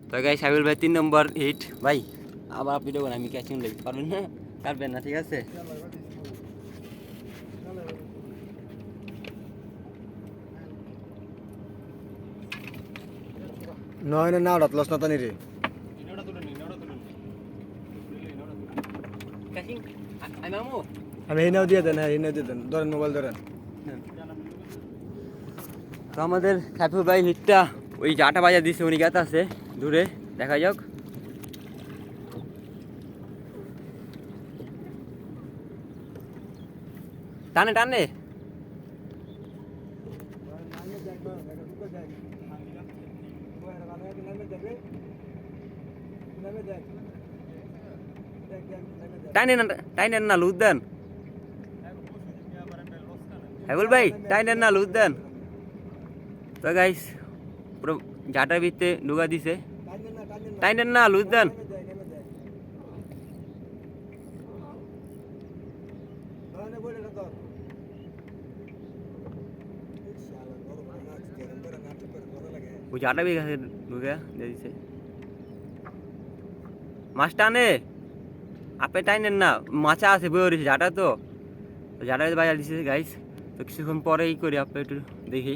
তো গাই সাইবুল ভাই 3 নম্বর হিট ভাই আবার আপনি দেখুন আমি ক্যাচিং লই পারবেন না পারবেন না ঠিক আছে নয় না ওটা লস না তানি রে ক্যাচিং আমি আমু আমি এই নাও দিয়ে দেন হ্যাঁ এই নাও দিয়ে দেন ধরেন মোবাইল ধরেন তো আমাদের সাইফুল ভাই হিটটা ওই জাটা বাজা দিছে উনি গাত আছে দূরে দেখা যাক টানে টানে টাইনেন না লুজ দেন সাইফুল ভাই টাইনেন না লুজ দেন তো গাইস পুরো জাটার ভিতরে ঢুকা দিছে টাইনেন না লুজ দেন ওই জাটা भी ঢুকে দিয়ে দিছে মাছ টানে আপনি টাইনেন না মাছা আছে বই রয়েছে জাটা তো জাটা বাজা দিছে গাইস তো কিছুক্ষণ পরেই করি আপনি একটু দেখি